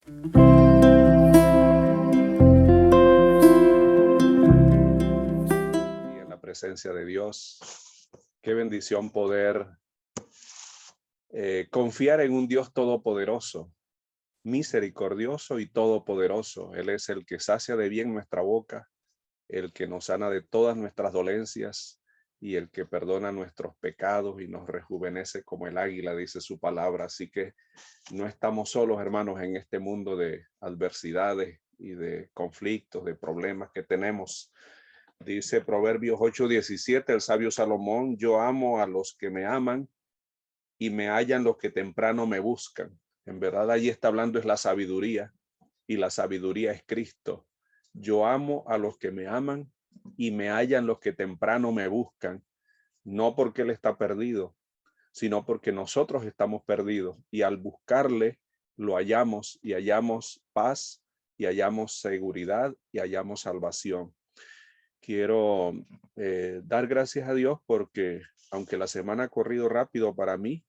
Y en la presencia de Dios, qué bendición poder confiar en un Dios todopoderoso, misericordioso y todopoderoso. Él es el que sacia de bien nuestra boca, el que nos sana de todas nuestras dolencias y el que perdona nuestros pecados y nos rejuvenece como el águila, dice su palabra. Así que no estamos solos, hermanos, en este mundo de adversidades y de conflictos, de problemas que tenemos. Dice Proverbios 8:17, el sabio Salomón: yo amo a los que me aman y me hallan los que temprano me buscan. En verdad, allí está hablando es la sabiduría, y la sabiduría es Cristo. Yo amo a los que me aman y me hallan los que temprano me buscan, no porque Él está perdido, sino porque nosotros estamos perdidos, y al buscarle lo hallamos, y hallamos paz, y hallamos seguridad, y hallamos salvación. Quiero dar gracias a Dios porque aunque la semana ha corrido rápido para mí,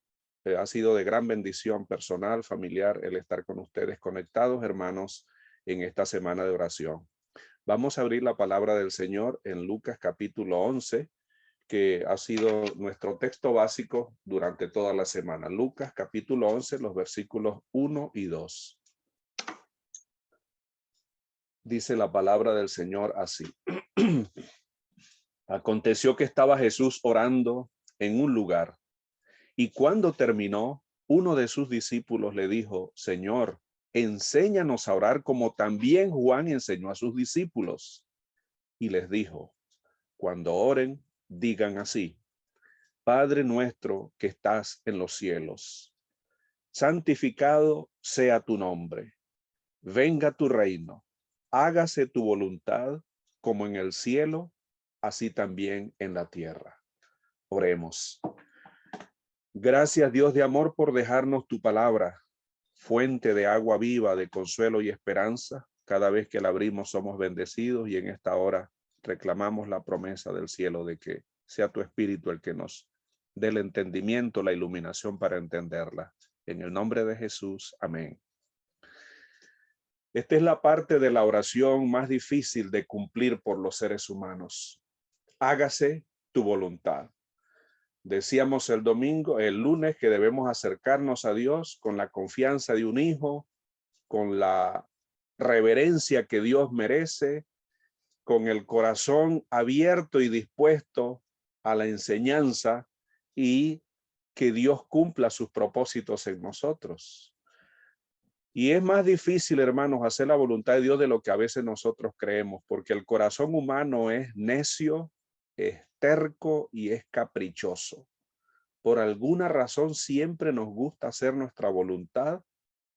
ha sido de gran bendición personal, familiar, el estar con ustedes conectados, hermanos, en esta semana de oración. Vamos a abrir la palabra del Señor en Lucas capítulo 11, que ha sido nuestro texto básico durante toda la semana. Lucas capítulo 11, los versículos 1 y 2. Dice la palabra del Señor así. Aconteció que estaba Jesús orando en un lugar, y cuando terminó, uno de sus discípulos le dijo: Señor, enséñanos a orar como también Juan enseñó a sus discípulos. Y les dijo: cuando oren, digan así: Padre nuestro que estás en los cielos, santificado sea tu nombre, venga tu reino, hágase tu voluntad como en el cielo, así también en la tierra. Oremos. Gracias, Dios de amor, por dejarnos tu palabra, fuente de agua viva, de consuelo y esperanza. Cada vez que la abrimos somos bendecidos, y en esta hora reclamamos la promesa del cielo de que sea tu Espíritu el que nos dé el entendimiento, la iluminación para entenderla. En el nombre de Jesús, amén. Esta es la parte de la oración más difícil de cumplir por los seres humanos. Hágase tu voluntad. Decíamos el lunes, que debemos acercarnos a Dios con la confianza de un hijo, con la reverencia que Dios merece, con el corazón abierto y dispuesto a la enseñanza, y que Dios cumpla sus propósitos en nosotros. Y es más difícil, hermanos, hacer la voluntad de Dios de lo que a veces nosotros creemos, porque el corazón humano es necio, es terco y es caprichoso. Por alguna razón siempre nos gusta hacer nuestra voluntad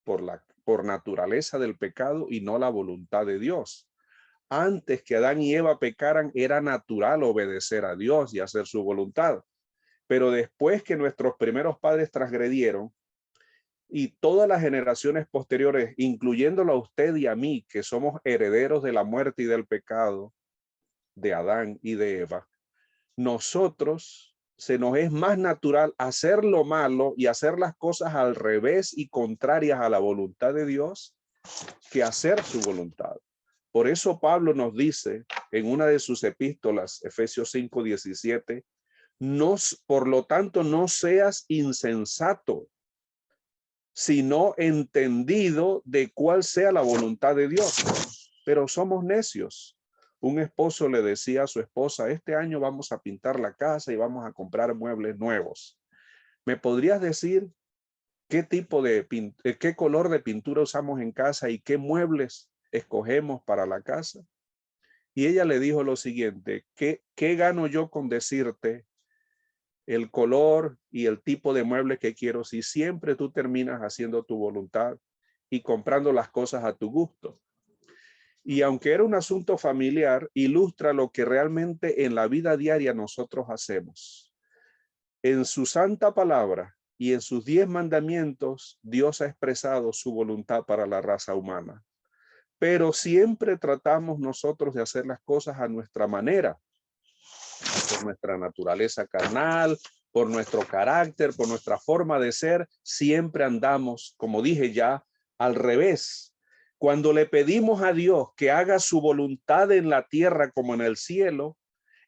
por naturaleza del pecado y no la voluntad de Dios. Antes que Adán y Eva pecaran, era natural obedecer a Dios y hacer su voluntad. Pero después que nuestros primeros padres transgredieron, y todas las generaciones posteriores, incluyéndolo a usted y a mí, que somos herederos de la muerte y del pecado de Adán y de Eva, nosotros se nos es más natural hacer lo malo y hacer las cosas al revés y contrarias a la voluntad de Dios que hacer su voluntad. Por eso Pablo nos dice en una de sus epístolas, Efesios 5:17, por lo tanto, no seas insensato, sino entendido de cuál sea la voluntad de Dios. Pero somos necios. Un esposo le decía a su esposa: este año vamos a pintar la casa y vamos a comprar muebles nuevos. ¿Me podrías decir qué qué color de pintura usamos en casa y qué muebles escogemos para la casa? Y ella le dijo lo siguiente: ¿qué gano yo con decirte el color y el tipo de muebles que quiero si siempre tú terminas haciendo tu voluntad y comprando las cosas a tu gusto? Y aunque era un asunto familiar, ilustra lo que realmente en la vida diaria nosotros hacemos. En su santa palabra y en sus 10 mandamientos, Dios ha expresado su voluntad para la raza humana. Pero siempre tratamos nosotros de hacer las cosas a nuestra manera, por nuestra naturaleza carnal, por nuestro carácter, por nuestra forma de ser. Siempre andamos, como dije ya, al revés Cuando le pedimos a Dios que haga su voluntad en la tierra como en el cielo,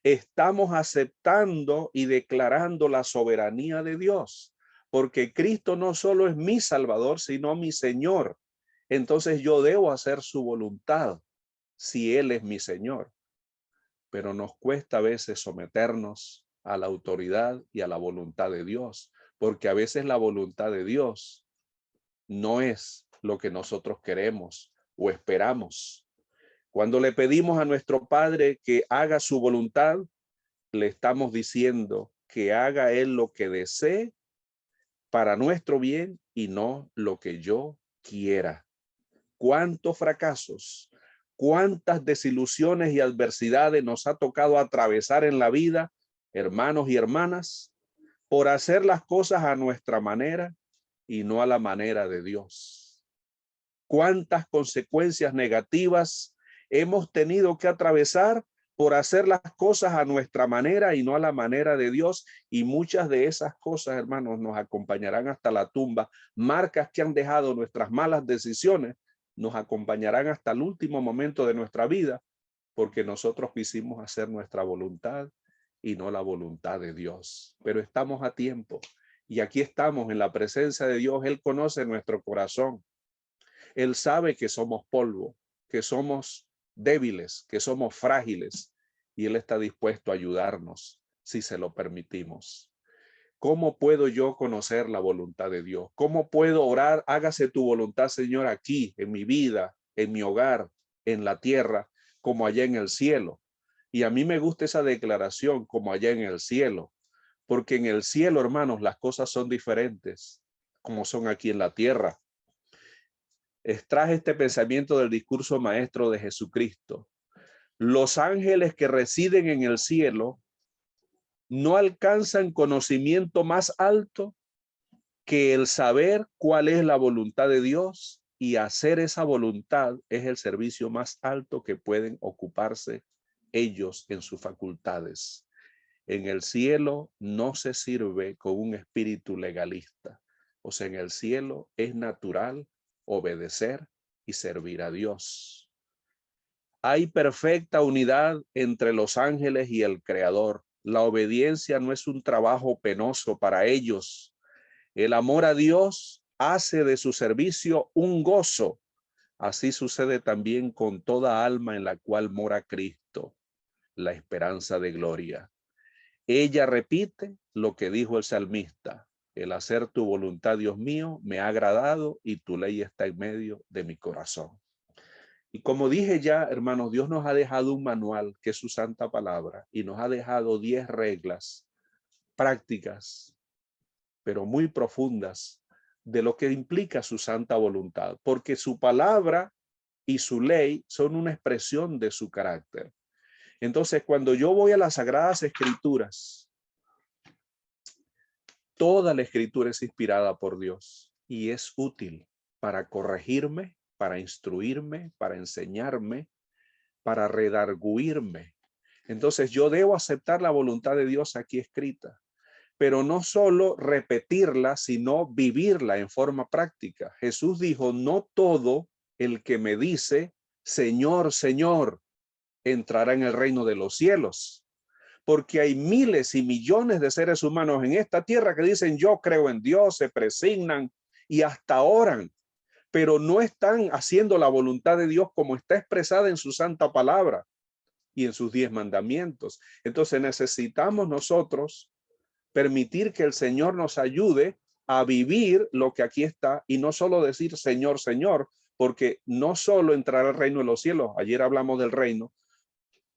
estamos aceptando y declarando la soberanía de Dios, porque Cristo no solo es mi Salvador, sino mi Señor. Entonces yo debo hacer su voluntad si Él es mi Señor. Pero nos cuesta a veces someternos a la autoridad y a la voluntad de Dios, porque a veces la voluntad de Dios no es lo que nosotros queremos o esperamos. Cuando le pedimos a nuestro Padre que haga su voluntad, le estamos diciendo que haga Él lo que desee para nuestro bien y no lo que yo quiera. ¿Cuántos fracasos, cuántas desilusiones y adversidades nos ha tocado atravesar en la vida, hermanos y hermanas, por hacer las cosas a nuestra manera y no a la manera de Dios? ¿Cuántas consecuencias negativas hemos tenido que atravesar por hacer las cosas a nuestra manera y no a la manera de Dios? Y muchas de esas cosas, hermanos, nos acompañarán hasta la tumba. Marcas que han dejado nuestras malas decisiones nos acompañarán hasta el último momento de nuestra vida, porque nosotros quisimos hacer nuestra voluntad y no la voluntad de Dios. Pero estamos a tiempo y aquí estamos en la presencia de Dios. Él conoce nuestro corazón. Él sabe que somos polvo, que somos débiles, que somos frágiles, y Él está dispuesto a ayudarnos si se lo permitimos. ¿Cómo puedo yo conocer la voluntad de Dios? ¿Cómo puedo orar? Hágase tu voluntad, Señor, aquí, en mi vida, en mi hogar, en la tierra, como allá en el cielo. Y a mí me gusta esa declaración, como allá en el cielo, porque en el cielo, hermanos, las cosas son diferentes, como son aquí en la tierra. Extraje este pensamiento del discurso maestro de Jesucristo. Los ángeles que residen en el cielo no alcanzan conocimiento más alto que el saber cuál es la voluntad de Dios, y hacer esa voluntad es el servicio más alto que pueden ocuparse ellos en sus facultades. En el cielo no se sirve con un espíritu legalista. O sea, en el cielo es natural obedecer y servir a Dios. Hay perfecta unidad entre los ángeles y el Creador. La obediencia no es un trabajo penoso para ellos. El amor a Dios hace de su servicio un gozo. Así sucede también con toda alma en la cual mora Cristo, la esperanza de gloria. Ella repite lo que dijo el salmista: el hacer tu voluntad, Dios mío, me ha agradado y tu ley está en medio de mi corazón. Y como dije ya, hermanos, Dios nos ha dejado un manual que es su santa palabra y nos ha dejado 10 reglas prácticas, pero muy profundas, de lo que implica su santa voluntad, porque su palabra y su ley son una expresión de su carácter. Entonces, cuando yo voy a las Sagradas Escrituras, toda la Escritura es inspirada por Dios y es útil para corregirme, para instruirme, para enseñarme, para redarguirme. Entonces yo debo aceptar la voluntad de Dios aquí escrita, pero no solo repetirla, sino vivirla en forma práctica. Jesús dijo: no todo el que me dice Señor, Señor, entrará en el reino de los cielos. Porque hay miles y millones de seres humanos en esta tierra que dicen yo creo en Dios, se presignan y hasta oran, pero no están haciendo la voluntad de Dios como está expresada en su santa palabra y en sus 10 mandamientos. Entonces necesitamos nosotros permitir que el Señor nos ayude a vivir lo que aquí está y no solo decir Señor, Señor, porque no solo entrar al reino de los cielos. Ayer hablamos del reino.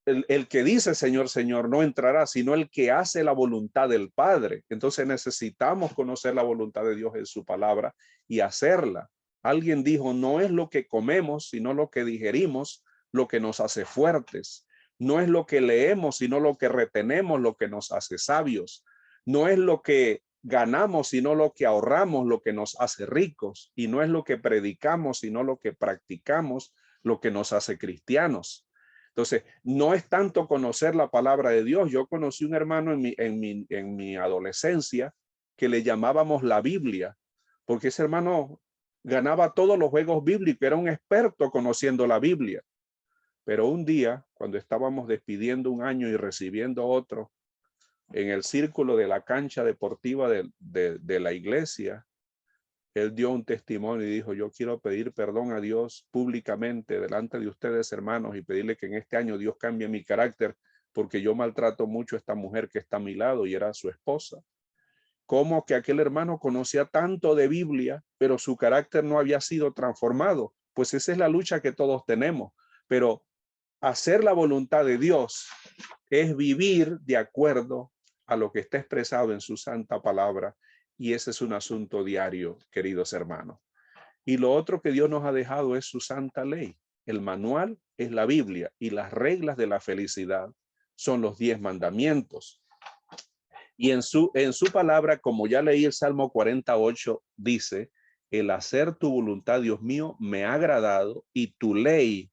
El que dice Señor, Señor no entrará, sino el que hace la voluntad del Padre. Entonces necesitamos conocer la voluntad de Dios en su palabra y hacerla. Alguien dijo: no es lo que comemos, sino lo que digerimos, lo que nos hace fuertes. No es lo que leemos, sino lo que retenemos, lo que nos hace sabios. No es lo que ganamos, sino lo que ahorramos, lo que nos hace ricos. Y no es lo que predicamos, sino lo que practicamos, lo que nos hace cristianos. Entonces, no es tanto conocer la palabra de Dios. Yo conocí un hermano en mi adolescencia que le llamábamos la Biblia, porque ese hermano ganaba todos los juegos bíblicos, era un experto conociendo la Biblia. Pero un día, cuando estábamos despidiendo un año y recibiendo otro, en el círculo de la cancha deportiva de la iglesia, él dio un testimonio y dijo: yo quiero pedir perdón a Dios públicamente delante de ustedes, hermanos, y pedirle que en este año Dios cambie mi carácter, porque yo maltrato mucho a esta mujer que está a mi lado, y era su esposa. Como que aquel hermano conocía tanto de Biblia, pero su carácter no había sido transformado. Pues esa es la lucha que todos tenemos. Pero hacer la voluntad de Dios es vivir de acuerdo a lo que está expresado en su santa palabra. Y ese es un asunto diario, queridos hermanos. Y lo otro que Dios nos ha dejado es su santa ley. El manual es la Biblia, y las reglas de la felicidad son los 10 mandamientos. Y en su palabra, como ya leí el Salmo 48, dice: el hacer tu voluntad, Dios mío, me ha agradado, y tu ley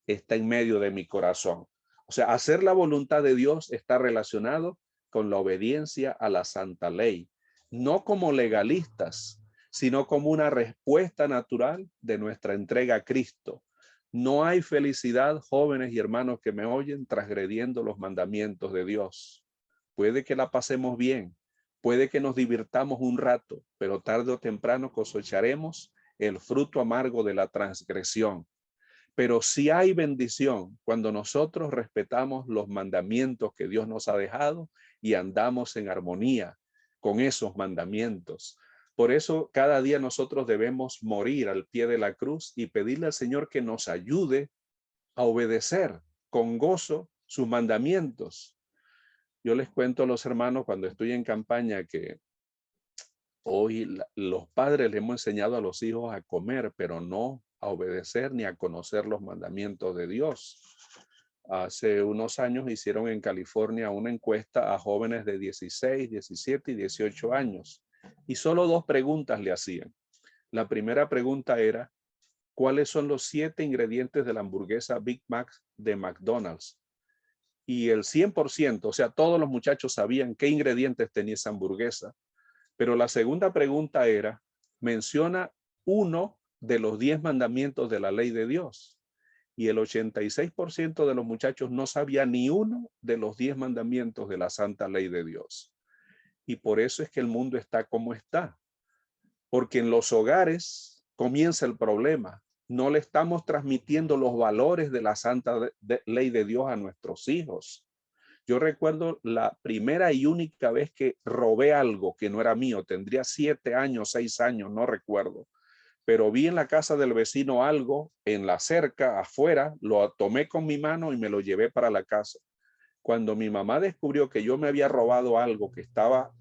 está en medio de mi corazón. O sea, hacer la voluntad de Dios está relacionado con la obediencia a la santa ley, no como legalistas, sino como una respuesta natural de nuestra entrega a Cristo. No hay felicidad, jóvenes y hermanos que me oyen, transgrediendo los mandamientos de Dios. Puede que la pasemos bien, puede que nos divirtamos un rato, pero tarde o temprano cosecharemos el fruto amargo de la transgresión. Pero sí hay bendición cuando nosotros respetamos los mandamientos que Dios nos ha dejado y andamos en armonía con esos mandamientos. Por eso cada día nosotros debemos morir al pie de la cruz y pedirle al Señor que nos ayude a obedecer con gozo sus mandamientos. Yo les cuento a los hermanos cuando estoy en campaña que hoy los padres le hemos enseñado a los hijos a comer, pero no a obedecer ni a conocer los mandamientos de Dios. Hace unos años hicieron en California una encuesta a jóvenes de 16, 17 y 18 años, y solo 2 preguntas le hacían. La primera pregunta era: ¿cuáles son los 7 ingredientes de la hamburguesa Big Mac de McDonald's? Y el 100%, o sea, todos los muchachos sabían qué ingredientes tenía esa hamburguesa. Pero la segunda pregunta era: menciona uno de los 10 mandamientos de la ley de Dios. Y el 86% de los muchachos no sabía ni uno de los 10 mandamientos de la santa ley de Dios. Y por eso es que el mundo está como está. Porque en los hogares comienza el problema. No le estamos transmitiendo los valores de la santa ley de Dios a nuestros hijos. Yo recuerdo la primera y única vez que robé algo que no era mío. Tendría 7 años, 6 años, no recuerdo. Pero vi en la casa del vecino algo en la cerca, afuera, lo tomé con mi mano y me lo llevé para la casa. Cuando mi mamá descubrió que yo me había robado algo que estaba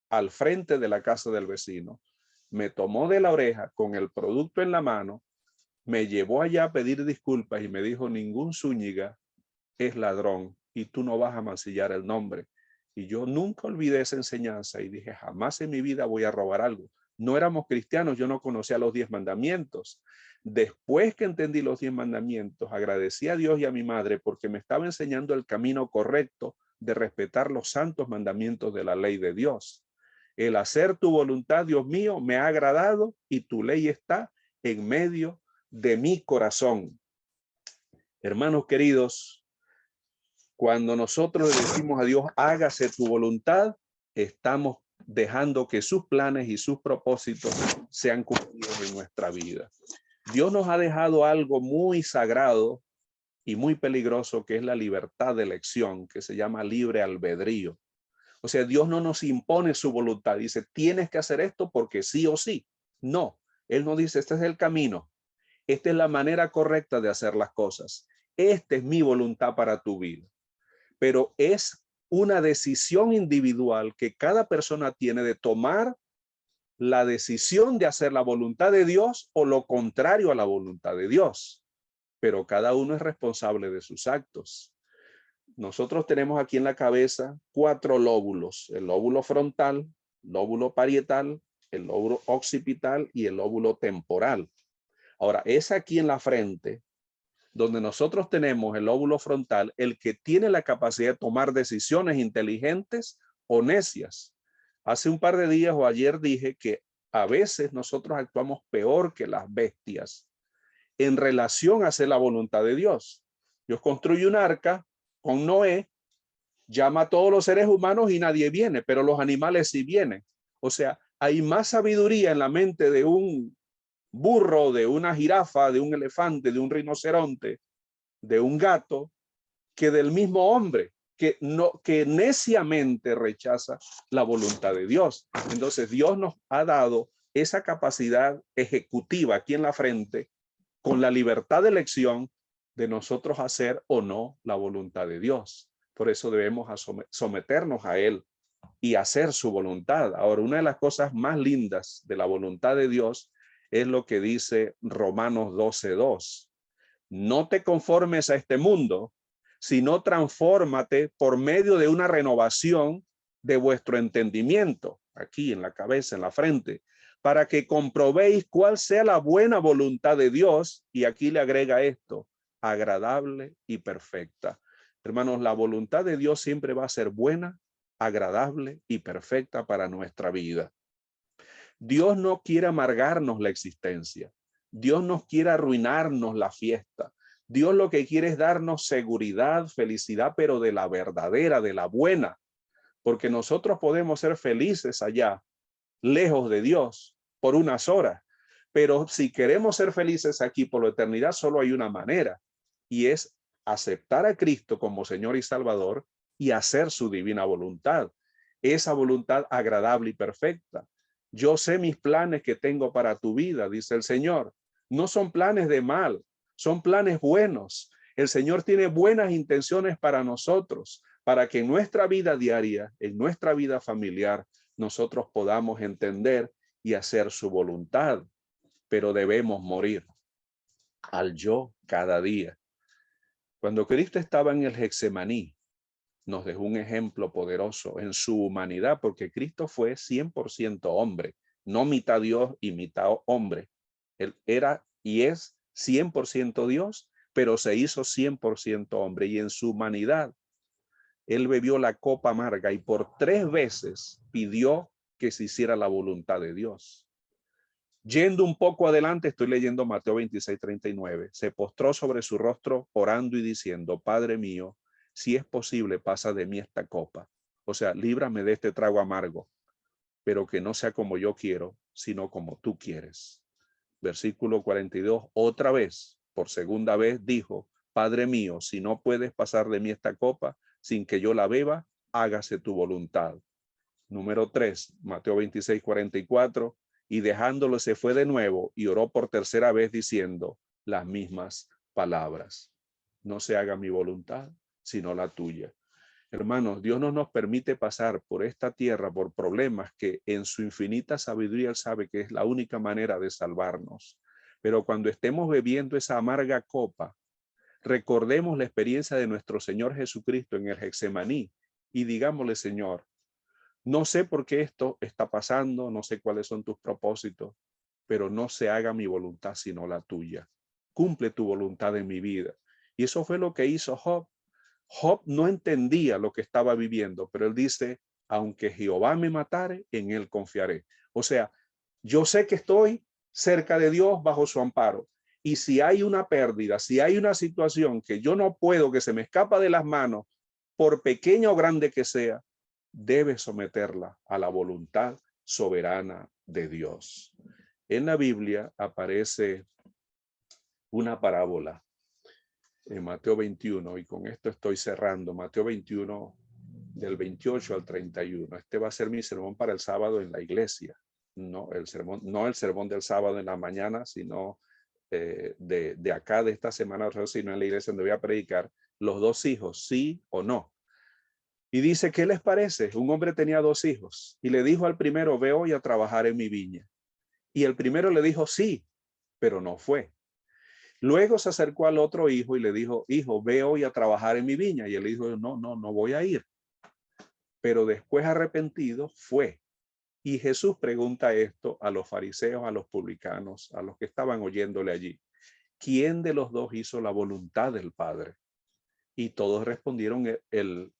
al frente de la casa del vecino, me tomó de la oreja con el producto en la mano, me llevó allá a pedir disculpas y me dijo: ningún Zúñiga es ladrón y tú no vas a mancillar el nombre. Y yo nunca olvidé esa enseñanza y dije: jamás en mi vida voy a robar algo. No éramos cristianos, yo no conocía los 10 mandamientos. Después que entendí los 10 mandamientos, agradecí a Dios y a mi madre porque me estaba enseñando el camino correcto de respetar los santos mandamientos de la ley de Dios. El hacer tu voluntad, Dios mío, me ha agradado, y tu ley está en medio de mi corazón. Hermanos queridos, cuando nosotros le decimos a Dios: hágase tu voluntad, estamos dejando que sus planes y sus propósitos sean cumplidos en nuestra vida. Dios nos ha dejado algo muy sagrado y muy peligroso, que es la libertad de elección, que se llama libre albedrío. O sea, Dios no nos impone su voluntad. Dice: tienes que hacer esto porque sí o sí. No, Él nos dice: este es el camino. Esta es la manera correcta de hacer las cosas. Esta es mi voluntad para tu vida. Pero es una decisión individual que cada persona tiene de tomar la decisión de hacer la voluntad de Dios o lo contrario a la voluntad de Dios. Pero cada uno es responsable de sus actos. Nosotros tenemos aquí en la cabeza 4 lóbulos: el lóbulo frontal, lóbulo parietal, el lóbulo occipital y el lóbulo temporal. Ahora, es aquí en la frente donde nosotros tenemos el lóbulo frontal, el que tiene la capacidad de tomar decisiones inteligentes o necias. Hace un par de días o ayer dije que A veces nosotros actuamos peor que las bestias en relación a hacer la voluntad de Dios. Dios construye un arca con Noé, llama a todos los seres humanos y nadie viene, pero los animales sí vienen. O sea, hay más sabiduría en la mente de un burro, de una jirafa, de un elefante, de un rinoceronte, de un gato, que del mismo hombre, que neciamente rechaza la voluntad de Dios. Entonces Dios nos ha dado esa capacidad ejecutiva aquí en la frente, con la libertad de elección de nosotros hacer o no la voluntad de Dios. Por eso debemos someternos a Él y hacer su voluntad. Ahora, una de las cosas más lindas de la voluntad de Dios es lo que dice Romanos 12:2. No te conformes a este mundo, sino transfórmate por medio de una renovación de vuestro entendimiento, aquí en la cabeza, en la frente, para que comprobéis cuál sea la buena voluntad de Dios. Y aquí le agrega esto: agradable y perfecta. Hermanos, la voluntad de Dios siempre va a ser buena, agradable y perfecta para nuestra vida. Dios no quiere amargarnos la existencia. Dios no quiere arruinarnos la fiesta. Dios lo que quiere es darnos seguridad, felicidad, pero de la verdadera, de la buena. Porque nosotros podemos ser felices allá, lejos de Dios, por unas horas. Pero si queremos ser felices aquí por la eternidad, solo hay una manera, y es aceptar a Cristo como Señor y Salvador y hacer su divina voluntad. Esa voluntad agradable y perfecta. Yo sé mis planes que tengo para tu vida, dice el Señor. No son planes de mal, son planes buenos. El Señor tiene buenas intenciones para nosotros, para que en nuestra vida diaria, en nuestra vida familiar, nosotros podamos entender y hacer su voluntad. Pero debemos morir al yo cada día. Cuando Cristo estaba en el Getsemaní, nos dejó un ejemplo poderoso en su humanidad, porque Cristo fue 100% hombre, no mitad Dios y mitad hombre. Él era y es 100% Dios, pero se hizo 100% hombre, y en su humanidad Él bebió la copa amarga y por 3 veces pidió que se hiciera la voluntad de Dios. Yendo un poco adelante, estoy leyendo Mateo 26:39. Se postró sobre su rostro orando y diciendo: Padre mío, si es posible, pasa de mí esta copa. O sea, líbrame de este trago amargo, pero que no sea como yo quiero, sino como tú quieres. Versículo 42, otra vez, por segunda vez, dijo: Padre mío, si no puedes pasar de mí esta copa sin que yo la beba, hágase tu voluntad. Número 3, Mateo 26:44, y dejándolo se fue de nuevo y oró por tercera vez diciendo las mismas palabras: no se haga mi voluntad, sino la tuya. Hermanos, Dios no nos permite pasar por esta tierra por problemas que en su infinita sabiduría Él sabe que es la única manera de salvarnos. Pero cuando estemos bebiendo esa amarga copa, recordemos la experiencia de nuestro Señor Jesucristo en el Getsemaní y digámosle: Señor, no sé por qué esto está pasando, no sé cuáles son tus propósitos, pero no se haga mi voluntad sino la tuya. Cumple tu voluntad en mi vida. Y eso fue lo que hizo Job. Job no entendía lo que estaba viviendo, pero él dice: aunque Jehová me matare, en él confiaré. O sea, yo sé que estoy cerca de Dios bajo su amparo. Y si hay una pérdida, si hay una situación que yo no puedo, que se me escapa de las manos, por pequeña o grande que sea, debe someterla a la voluntad soberana de Dios. En la Biblia aparece una parábola en Mateo 21, y con esto estoy cerrando. Mateo 21, del 28 al 31. Este va a ser mi sermón para el sábado en la iglesia. No el sermón del sábado en la mañana, sino de acá, de esta semana, sino en la iglesia donde voy a predicar los 2 hijos, sí o no. Y dice: ¿qué les parece? Un hombre tenía 2 hijos y le dijo al primero: ve hoy a trabajar en mi viña. Y el primero le dijo: sí, pero no fue. Luego se acercó al otro hijo y le dijo: hijo, ve hoy a trabajar en mi viña. Y él dijo: no voy a ir. Pero después, arrepentido, fue. Y Jesús pregunta esto a los fariseos, a los publicanos, a los que estaban oyéndole allí: ¿quién de los 2 hizo la voluntad del Padre? Y todos respondieron: el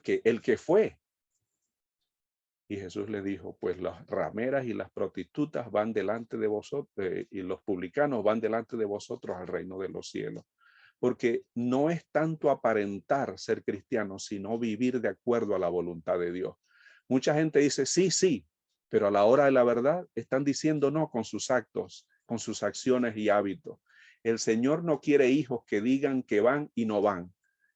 que fue. Y Jesús le dijo, pues las rameras y las prostitutas van delante de vosotros y los publicanos van delante de vosotros al reino de los cielos. Porque no es tanto aparentar ser cristiano, sino vivir de acuerdo a la voluntad de Dios. Mucha gente dice, sí, sí, pero a la hora de la verdad están diciendo no con sus actos, con sus acciones y hábitos. El Señor no quiere hijos que digan que van y no van.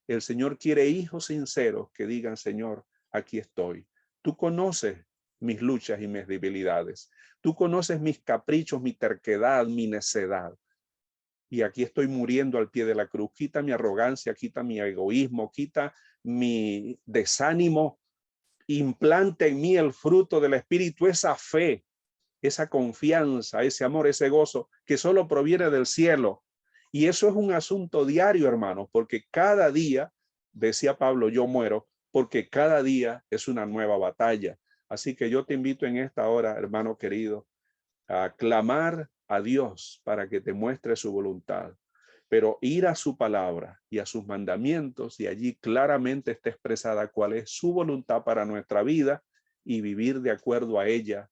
El Señor quiere hijos sinceros que digan, Señor, aquí estoy. Tú conoces mis luchas y mis debilidades. Tú conoces mis caprichos, mi terquedad, mi necedad. Y aquí estoy muriendo al pie de la cruz. Quita mi arrogancia, quita mi egoísmo, quita mi desánimo. Implanta en mí el fruto del Espíritu, esa fe, esa confianza, ese amor, ese gozo que solo proviene del cielo. Y eso es un asunto diario, hermanos, porque cada día, decía Pablo, yo muero, porque cada día es una nueva batalla. Así que yo te invito en esta hora, hermano querido, a clamar a Dios para que te muestre su voluntad, pero ir a su palabra y a sus mandamientos, y allí claramente está expresada cuál es su voluntad para nuestra vida, y vivir de acuerdo a ella,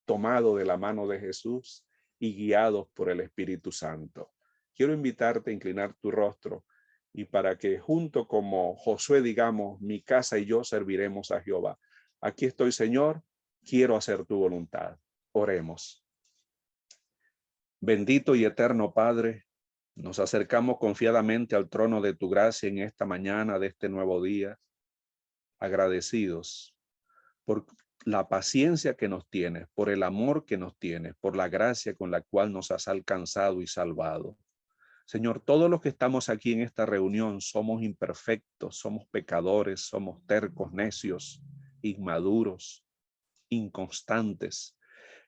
tomado de la mano de Jesús y guiados por el Espíritu Santo. Quiero invitarte a inclinar tu rostro y para que junto como Josué digamos, mi casa y yo serviremos a Jehová. Aquí estoy, Señor, quiero hacer tu voluntad. Oremos. Bendito y eterno Padre, nos acercamos confiadamente al trono de tu gracia en esta mañana de este nuevo día, agradecidos por la paciencia que nos tienes, por el amor que nos tienes, por la gracia con la cual nos has alcanzado y salvado. Señor, todos los que estamos aquí en esta reunión somos imperfectos, somos pecadores, somos tercos, necios, inmaduros, inconstantes,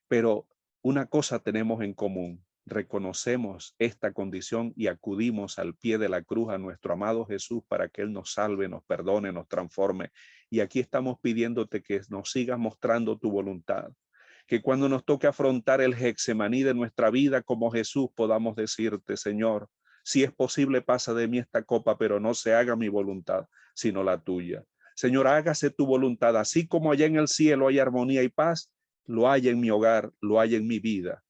pero una cosa tenemos en común. Reconocemos esta condición y acudimos al pie de la cruz a nuestro amado Jesús para que Él nos salve, nos perdone, nos transforme. Y aquí estamos pidiéndote que nos sigas mostrando tu voluntad. Que cuando nos toque afrontar el Getsemaní de nuestra vida como Jesús podamos decirte, Señor, si es posible pasa de mí esta copa, pero no se haga mi voluntad, sino la tuya. Señor, hágase tu voluntad, así como allá en el cielo hay armonía y paz, lo hay en mi hogar, lo hay en mi vida,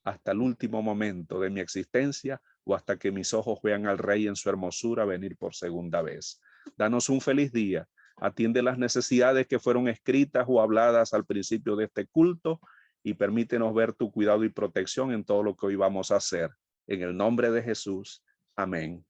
hasta el último momento de mi existencia o hasta que mis ojos vean al Rey en su hermosura venir por segunda vez. Danos un feliz día. Atiende las necesidades que fueron escritas o habladas al principio de este culto y permítenos ver tu cuidado y protección en todo lo que hoy vamos a hacer. En el nombre de Jesús. Amén.